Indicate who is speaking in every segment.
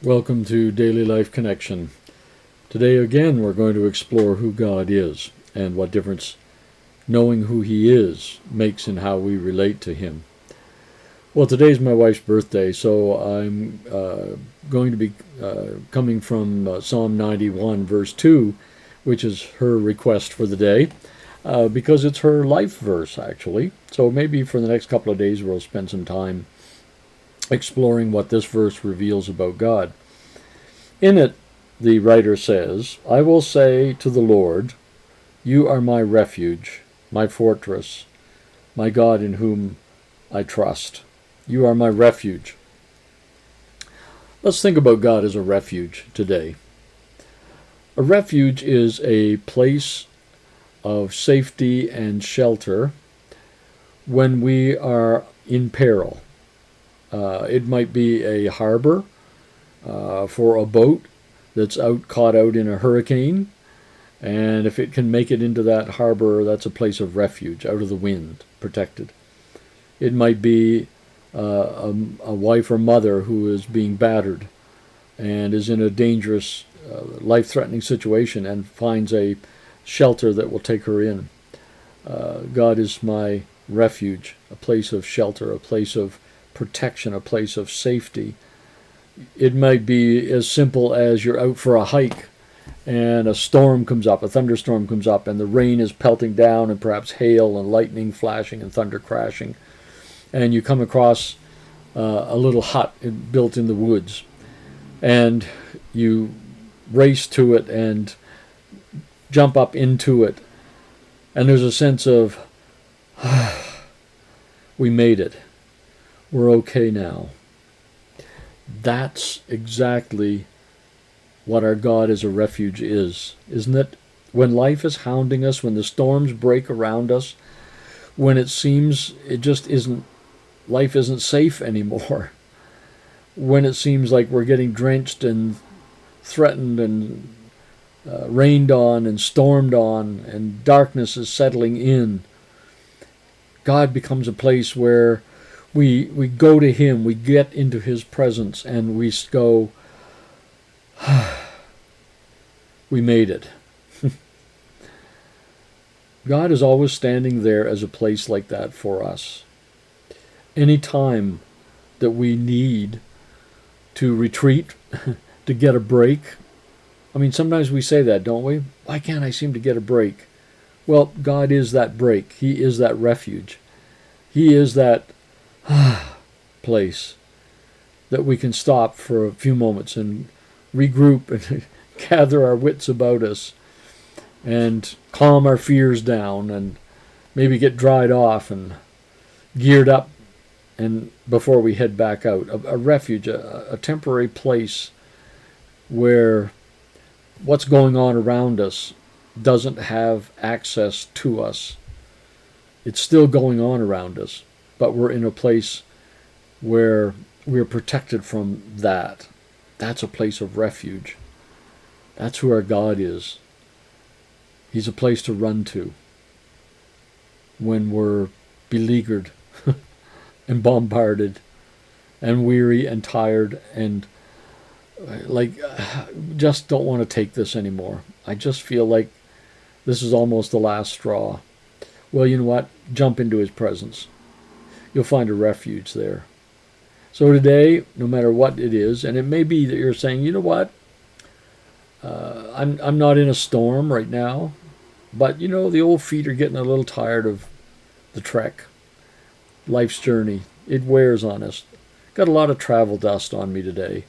Speaker 1: Welcome to Daily Life Connection. Today again we're going to explore who God is and what difference knowing who He is makes in how we relate to Him. Well, today's my wife's birthday, so I'm going to be coming from Psalm 91 verse 2, which is her request for the day, because it's her life verse actually. So maybe for the next couple of days we'll spend some time exploring what this verse reveals about God. In it, the writer says, "I will say to the Lord, you are my refuge, my fortress, my God in whom I trust." You are my refuge. Let's think about God as a refuge today. A refuge is a place of safety and shelter when we are in peril. It might be a harbor for a boat that's caught out in a hurricane, and if it can make it into that harbor, that's a place of refuge, out of the wind, protected. It might be a wife or mother who is being battered and is in a dangerous, life-threatening situation and finds a shelter that will take her in. God is my refuge, a place of shelter, a place of protection, a place of safety. It might be as simple as you're out for a hike and a storm comes up, a thunderstorm comes up, and the rain is pelting down and perhaps hail and lightning flashing and thunder crashing. And you come across a little hut built in the woods, and you race to it and jump up into it, and there's a sense of, we made it. We're okay now. That's exactly what our God as a refuge is, isn't it? When life is hounding us, when the storms break around us, when it seems it just isn't, life isn't safe anymore, when it seems like we're getting drenched and threatened and rained on and stormed on, and darkness is settling in, God becomes a place where we go to Him, we get into His presence, and we go, we made it. God is always standing there as a place like that for us. Any time that we need to retreat, to get a break. I mean, sometimes we say that, don't we? Why can't I seem to get a break? Well, God is that break. He is that refuge. He is that place that we can stop for a few moments and regroup and gather our wits about us and calm our fears down and maybe get dried off and geared up, and before we head back out. A refuge, a temporary place where what's going on around us doesn't have access to us. It's still going on around us, but we're in a place where we're protected from that. That's a place of refuge. That's who our God is. He's a place to run to when we're beleaguered and bombarded and weary and tired and just don't want to take this anymore. I just feel like this is almost the last straw. Well, you know what? Jump into His presence. You'll find a refuge there. So today, no matter what it is, and it may be that you're saying, you know what? I'm not in a storm right now, but you know, the old feet are getting a little tired of the trek, life's journey. It wears on us. Got a lot of travel dust on me today.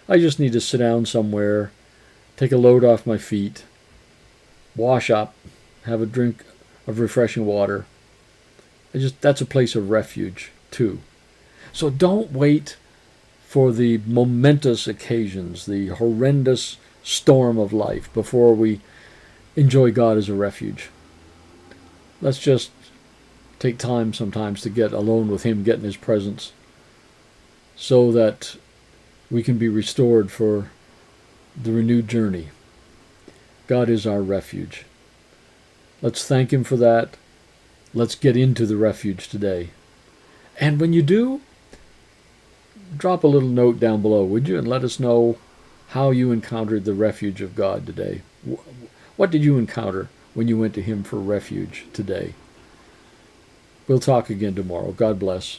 Speaker 1: I just need to sit down somewhere, take a load off my feet, wash up, have a drink of refreshing water. That's a place of refuge too. So don't wait for the momentous occasions, the horrendous storm of life before we enjoy God as a refuge. Let's just take time sometimes to get alone with Him, get in His presence, so that we can be restored for the renewed journey. God is our refuge. Let's thank Him for that. Let's get into the refuge today. And when you do, drop a little note down below, would you, and let us know how you encountered the refuge of God today. What did you encounter when you went to him for refuge today? We'll talk again tomorrow. God bless.